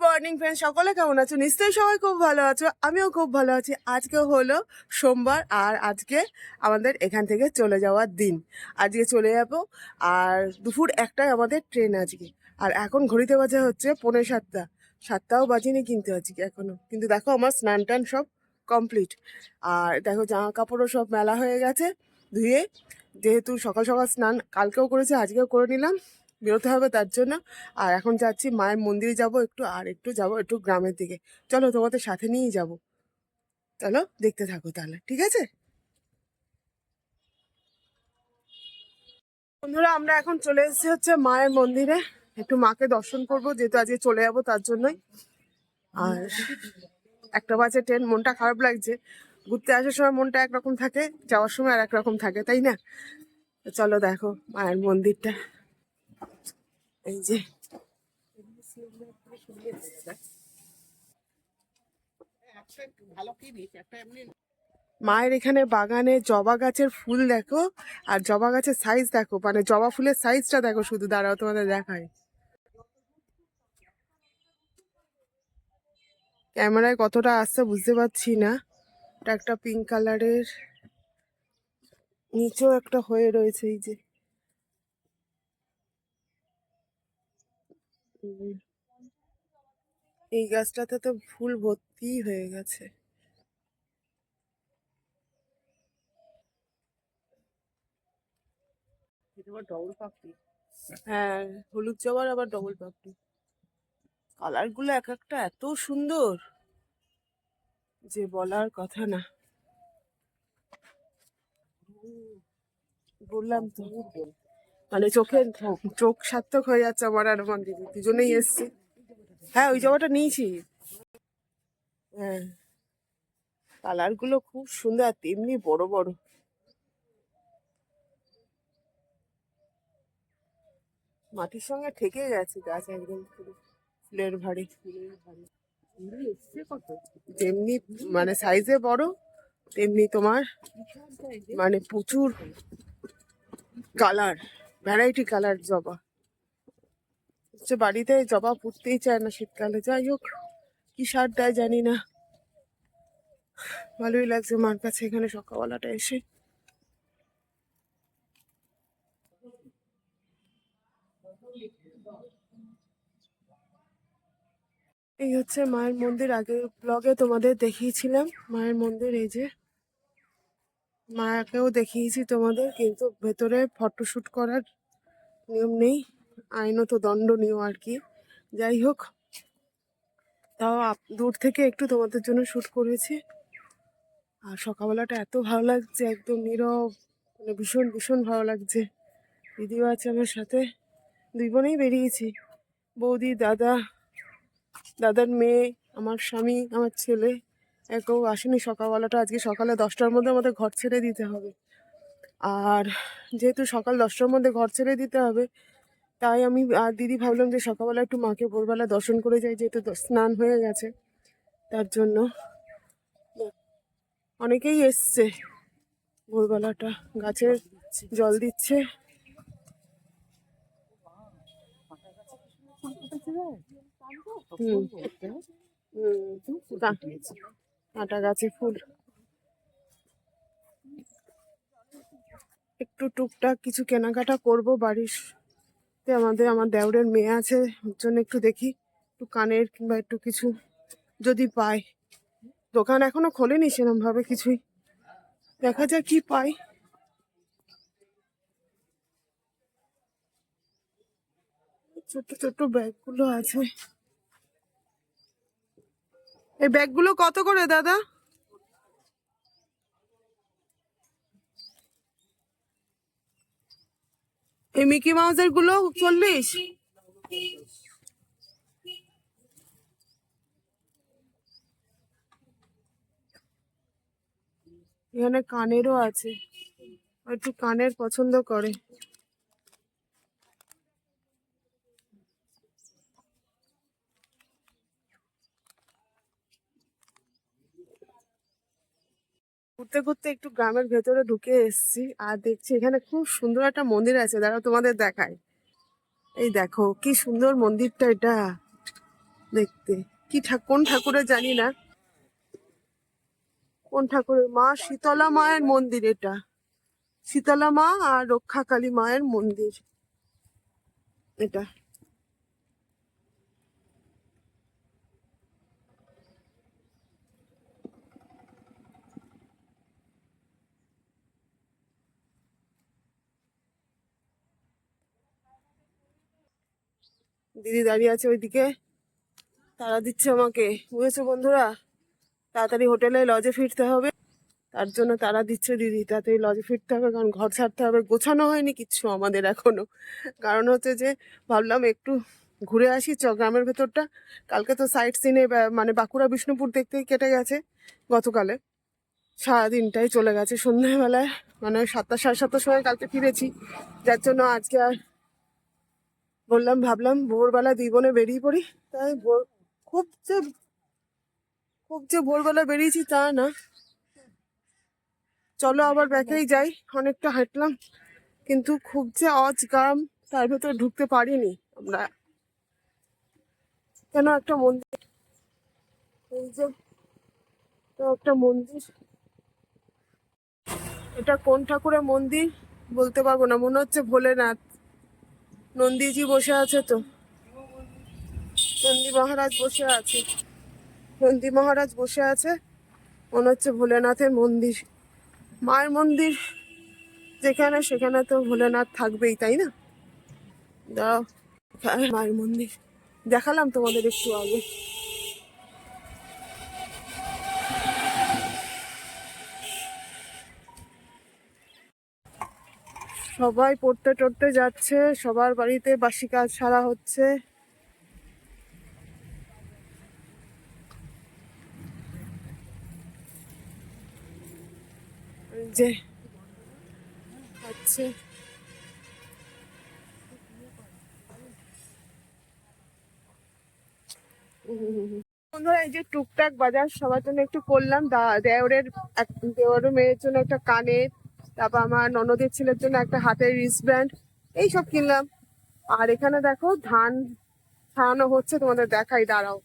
Morning friend, সকলে কেমন আছো? নিশ্চয়ই সবাই খুব ভালো আছো, আমিও খুব ভালো আছি। আজকে হলো সোমবার আর আজকে আমাদের এখান থেকে চলে যাওয়ার দিন। আজকে চলে যাব আর দুপুর 1টায় আমাদের ট্রেন আজকে। আর এখন ঘড়িতে বাজে হচ্ছে 6:45, 7টাও বাজিনি কিন্তু আজকে এখনো। কিন্তু দেখো আমার স্নান টান সব কমপ্লিট। আর দেখো জামা কাপড়ও সব মেলা হয়ে গেছে ধুয়ে, যেহেতু সকাল সকাল স্নান কালকেও করেছি আজকেও করে নিলাম, বেরোতে হবে তার জন্য। আর এখন যাচ্ছি মায়ের মন্দিরে যাব একটু, আর একটু যাব একটু গ্রামের দিকে। চলো তোমাদের সাথে নিয়েই যাব, চলো দেখতে থাকো তাহলে, ঠিক আছে বন্ধুরা? আমরা এখন চলে এসেছি হচ্ছে মায়ের মন্দিরে, একটু মাকে দর্শন করব যেহেতু আজকে চলে যাবো তার জন্যই। আর 1টা বাজে ট্রেন, মনটা খারাপ লাগছে। ঘুরতে আসার সময় মনটা একরকম থাকে, যাওয়ার সময় আর একরকম থাকে, তাই না? তো চলো দেখো মায়ের মন্দিরটা, এই যে মায়ের এখানে বাগানে জবা গাছের ফুল দেখো, আর জবা গাছের সাইজ দেখো, মানে জবা ফুলের সাইজটা দেখো শুধু। দাঁড়াও তোমাদের দেখায়, ক্যামেরায় কতটা আসছে বুঝতে পারছি না। এটা একটা পিঙ্ক কালারের, নিচেও একটা হয়ে রয়েছে এই যে। উম, এই গাছটাতে তো ফুল ভর্তি হয়ে গেছে। ডবল পাপড়ি, হ্যাঁ, হলুদ জবার আবার ডবল পাপড়ি। কালার গুলো এক একটা এত সুন্দর যে বলার কথা না। বললাম তো, মানে চোখ সার্থক হয়ে যাচ্ছে আমার আর আমার দিদি দুজনেই এসছি। হ্যাঁ, ওই জবাটা নিয়েছি। হ্যাঁ, কালার গুলো খুব সুন্দর, আর তেমনি বড় বড়। মাটির সঙ্গে ঠেকে গেছে গাছ একদম পুরো, ফুলের ভারী। যেমনি মানে সাইজে বড়, তেমনি তোমার মানে প্রচুর কালার, ভ্যারাইটি কালার জবা। হচ্ছে বাড়িতে জবা ফুটতেই চায় না শীতকালে, যাই হোক কি সার দেয় জানি না। ভালোই লাগছে মার কাছে এখানে সকালবেলাটা এসে। এই হচ্ছে মায়ের মন্দির, আগের ব্লগে তোমাদের দেখিয়েছিলাম মায়ের মন্দির। এই যে মায়াকেও দেখিয়েছি তোমাদের, কিন্তু ভেতরে ফটোশুট করার নিয়ম নেই, আইনত দণ্ডনীয় আর কি। যাই হোক, তাও দূর থেকে একটু তোমাদের জন্য শুট করেছি। আর সকালবেলাটা এত ভালো লাগছে, একদম নীরব, মানে ভীষণ ভীষণ ভালো লাগছে। দিদিও আছে আমার সাথে, দুই বোনেই বেরিয়েছি, বৌদি, দাদা, দাদার মেয়ে, আমার স্বামী, আমার ছেলে। কেউ আসেনি সকালবেলাটা। আজকে সকালে 10টার মধ্যে আমাদের ঘর ছেড়ে দিতে হবে। আর যেহেতু সকাল 10টার মধ্যে ঘর ছেড়ে দিতে হবে, তাই আমি আর দিদি ভাবলাম যে সকালবেলা একটু মাকে ভোরবেলা দর্শন করে যাই, যেহেতু স্নান হয়ে গেছে তার জন্য। অনেকেই এসছে ভোরবেলাটা, গাছে জল দিচ্ছে। হুম কাঁটা গাছে ফুল। একটু টুকটাক কিছু কেনাকাটা করব বাড়ির, আমার দেওরের মেয়ে আছে, ওর জন্য একটু দেখি একটু কানের কিংবা একটু কিছু যদি পাই। দোকান এখনো খোলেনি সেরকম ভাবে কিছুই, দেখা যাক কি পাই। ছোট ছোট ব্যাগগুলো আছে। এই ব্যাগগুলো কত করে দাদা? এই মিকি মাউসের গুলো 40। এখানে কানেরও আছে, একটু কানের পছন্দ করে। ঘুরতে ঘুরতে একটু গ্রামের ভেতরে ঢুকে এসেছি, আর দেখছি এখানে খুব সুন্দর একটা মন্দির আছে, দাঁড়াও তোমাদের দেখাই। এই দেখো কি সুন্দর মন্দিরটা, এটা দেখতে। কি কোন ঠাকুরের জানি না, কোন ঠাকুরের, মা শীতলা মায়ের মন্দির এটা। শীতলা মা আর রক্ষাকালী মায়ের মন্দির এটা। দিদি দাঁড়িয়ে আছে ওইদিকে, তারা দিচ্ছে আমাকে, বুঝেছো বন্ধুরা? তাড়াতাড়ি হোটেলে লজে ফিরতে হবে, তার জন্য তারা দিচ্ছে দিদি, তাড়াতাড়ি লজে ফিরতে হবে, কারণ ঘর ছাড়তে হবে। গোছানো হয়নি কিচ্ছু আমাদের এখনো, কারণ হচ্ছে যে ভাবলাম একটু ঘুরে আসি গ্রামের ভেতরটা। কালকে তো সাইট সিনে মানে বাঁকুড়া বিষ্ণুপুর দেখতেই কেটে গেছে গতকালে, সারাদিনটাই চলে গেছে। সন্ধ্যাবেলায় মানে 7টা সাড়ে 7টার সময় কালকে ফিরেছি, যার জন্য আজকে আর ভাবলাম ভোরবেলা 2 বোনে বেরিয়ে পড়ি। তাই খুব যে খুব যে ভোরবেলা বেরিয়েছি তা না, চলো আবার ব্যাকেই যাই। অনেকটা হাঁটলাম, কিন্তু খুব যে গ্রাম, তার ভেতরে ঢুকতে পারিনি আমরা। কেন একটা মন্দির, এই যে তো একটা মন্দির, এটা কোন ঠাকুরের মন্দির বলতে পারবো না, মনে হচ্ছে ভোলেনাথ। নন্দীজি বসে আছে তো, নন্দী মহারাজ বসে আছে, নন্দী মহারাজ বসে আছে, মনে হচ্ছে ভোলেনাথের মন্দির। মায়ের মন্দির যেখানে, সেখানে তো ভোলেনাথ থাকবেই, তাই না? দাও, মায়ের মন্দির দেখালাম তোমাদের একটু আগে। সবাই পড়তে টড়তে যাচ্ছে, সবার বাড়িতে বাসি কাজ সারা হচ্ছে। যে হচ্ছে বন্ধুরা, এই যে টুকটাক বাজার সবার জন্য একটু করলাম। দেওরের মেয়ের জন্য একটা কানের, তারপর আমার ননদের ছেলের জন্য একটা হাতের রিস্টব্যান্ড, এইসব কিনলাম। আর এখানে দেখো ধান ছাড়ানো হচ্ছে, তোমাদের দেখাই, দাঁড়াও।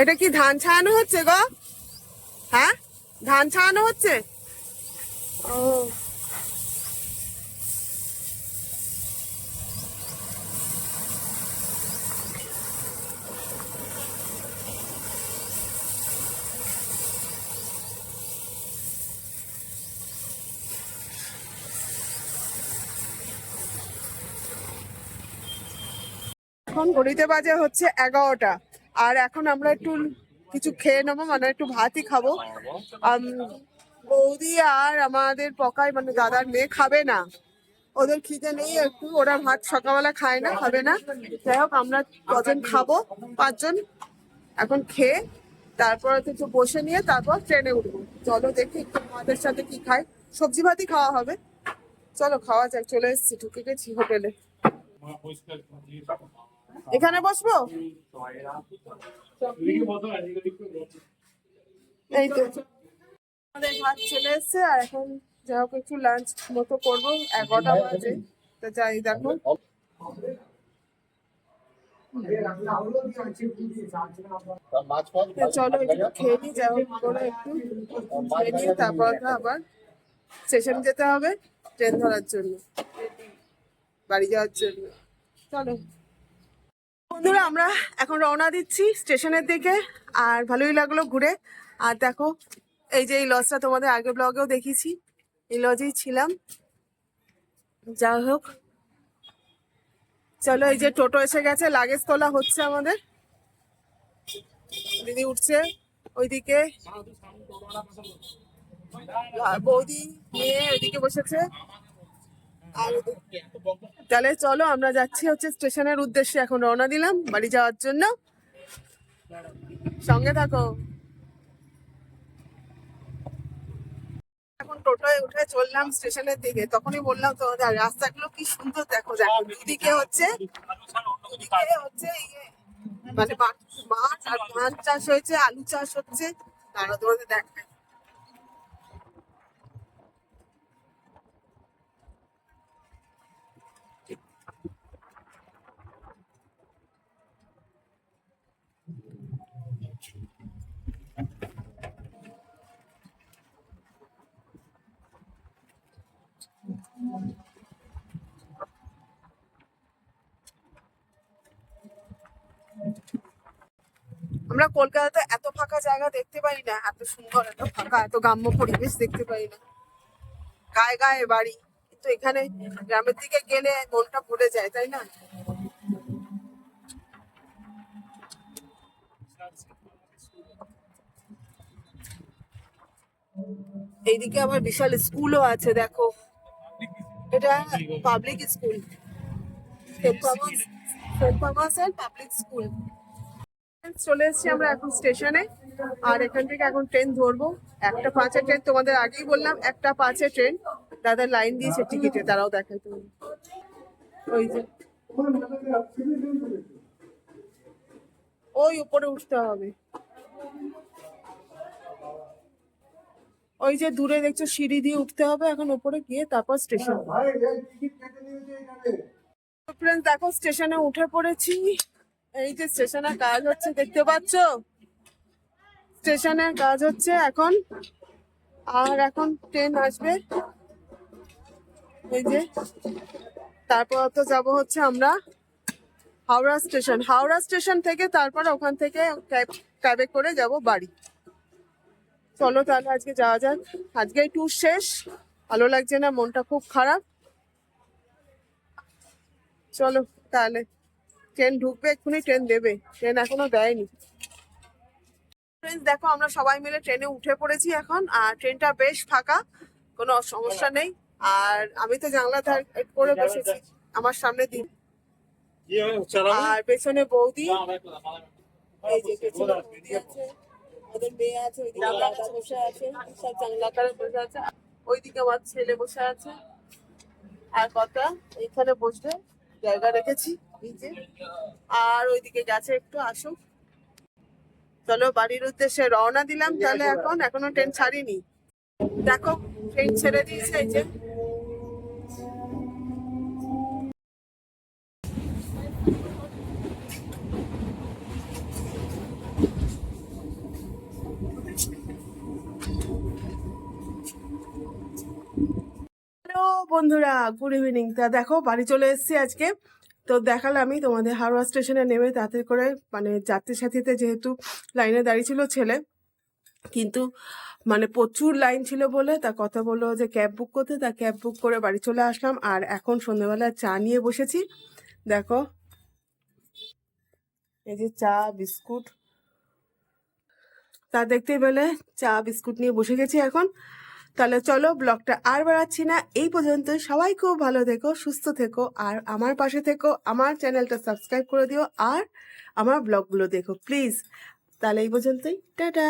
এটা কি ধান ছাড়ানো হচ্ছে গো? হ্যাঁ, ধান ছাড়ানো হচ্ছে। ও, এখন ঘড়িতে বাজে হচ্ছে 11টা। আর এখন আমরা একটু কিছু খেয়ে নেবো, মানে একটু ভাতই খাবো। বৌদি আর আমাদের পকাই মানে দাদার মেয়ে খাবে না, ওদের খিদে নেই একটু, ওরা ভাত সকালবেলা খায় না, খাবে না। যাই হোক, আমরা কজন খাবো, 5 জন। এখন খেয়ে তারপর হচ্ছে একটু বসে নিয়ে তারপর ট্রেনে উঠবো। চলো দেখি একটু ভাতের সাথে কি খাই, সবজি ভাতই খাওয়া হবে। চলো খাওয়া যাক, চলে এসেছি, ঢুকে গেছি হোটেলে। এখানে বসবো, এই তো আমাদের ভাত চলে এসছে। আর এখন যা হোক একটু লাঞ্চ মতো করবো, 11টা বাজে। তো যাই, দেখো চলো একটু খেয়ে নিই, যা হোক করে একটু খেয়ে নিয়ে তারপর আবার স্টেশন যেতে হবে ট্রেন ধরার জন্য, বাড়ি যাওয়ার জন্য। চলো বন্ধুরা, আমরা এখন রওনা দিচ্ছি স্টেশনের দিকে। আর ভালোই লাগলো ঘুরে। আর দেখো, এই যে এই লজটা তোমাদের আগের ব্লগেও দেখিয়েছি, এই লজেই ছিলাম। যাই হোক, চলো, এই যে টোটো এসে গেছে, লাগেজ তোলা হচ্ছে আমাদের। দিদি উঠছে ওইদিকে, বৌদি মেয়ে ওইদিকে বসেছে। আর তাহলে চলো, আমরা যাচ্ছি হচ্ছে স্টেশনের উদ্দেশ্যে, এখন রওনা দিলাম বাড়ি যাওয়ার জন্য। সঙ্গে থাকো। এখন টোটোয় উঠে চললাম স্টেশনের দিকে, তখনই বললাম তো রাস্তাগুলো কি সুন্দর, দেখো দেখো, দুদিকে হচ্ছে ইয়ে, মানে মাঠ, আর ধান চাষ হয়েছে, আলু চাষ হচ্ছে। তারা তোমাদের দেখায়, আমরা কলকাতাতে এত ফাঁকা জায়গা দেখতে পাই না, এত সুন্দর, এত ফাঁকা, এত গ্রাম্য পরিবেশ দেখতে পাই না, গায়ে গায়ে বাড়ি। কিন্তু এখানে গ্রামের দিকে গেলে মনটা ভরে যায়, তাই না? এইদিকে আবার বিশাল স্কুলও আছে, দেখো এটা public school, saint Thomas public school. চলে এসেছি আমরা এখন স্টেশনে, আর এখান থেকে এখন ট্রেন ধরবো। 1:05 ট্রেন, তোমাদের আগেই বললাম 1:05 ট্রেন। দাদা লাইন দিয়েছে টিকিটে, তারাও দেখায় তুমি। ওই যে ওই উপরে উঠতে হবে, ওই যে দূরে দেখছো সিঁড়ি দিয়ে উঠতে হবে, এখন উপরে গিয়ে তারপর স্টেশন। ফ্রেন্ডস দেখো স্টেশনে উঠে পড়েছি। এই যে স্টেশনের কাজ হচ্ছে, দেখতে পাচ্ছ স্টেশনের কাজ হচ্ছে এখন। আর এখন ট্রেন আসবে, এই যে। তারপর তো যাব হচ্ছে আমরা হাওড়া স্টেশন। হাওড়া স্টেশন থেকে তারপর ওখান থেকে ক্যাবে করে যাব বাড়ি। চলো তাহলে আজকে যাওয়া যাক। আজকে ট্যুর শেষ, ভালো লাগছে না, মনটা খুব খারাপ। চলো তাহলে, ট্রেন ঢুকবে এক্ষুনি, ট্রেন দেবে, ট্রেন এখনো দেয়নি। ফ্রেন্ডস দেখো আমরা সবাই মিলে ট্রেনে উঠে পড়েছি এখন, আর ট্রেনটা বেশ ফাঁকা, কোনো সমস্যা নেই। আর আমি তো জানলা ধার করে বসেছি, আমার সামনে দিন আর পেছনে বৌদি, এই যে পেছনে বৌদি আছে, ওদের মেয়ে আছে, ওইদিকে দাদা বসে আছে, সব জানলা করে বসে আছে, ওইদিকে আমার ছেলে বসে আছে। আর কথা এইখানে বসবে, জায়গা রেখেছি নিচে। আর ওইদিকে গেছে একটু, আসুক। চলো বাড়ির উদ্দেশ্যে রওনা দিলাম তাহলে। এখন এখনো ট্রেন ছাড়িনি, দেখো ট্রেন ছেড়ে দিয়েছে, এই যে। হ্যালো বন্ধুরা, গুড ইভিনিং। তা দেখো বাড়ি চলে এসেছি আজকে। তো দেখালামই তোমাদের হাওড়া স্টেশনে নেমে তাড়াতাড়ি করে, মানে যাত্রী সাথীতে যেহেতু লাইনে দাঁড়িয়ে ছিল ছেলে, কিন্তু মানে প্রচুর লাইন ছিল বলে তা কথা বললো যে ক্যাব বুক করতে, তা ক্যাব বুক করে বাড়ি চলে আসলাম। আর এখন সন্ধ্যেবেলা চা নিয়ে বসেছি, দেখো এই যে চা বিস্কুট, তা দেখতে পেলে চা বিস্কুট নিয়ে বসে গেছি এখন। তাহলে চলো ব্লগটা আর বাড়াচ্ছি না, এই পর্যন্ত। সবাই খুব ভালো থেকো, সুস্থ থেকো, আর আমার পাশে থেকো, আমার চ্যানেলটা সাবস্ক্রাইব করে দিও, আর আমার ব্লগগুলো দেখো প্লিজ। তাহলে এই পর্যন্তই, টাটা।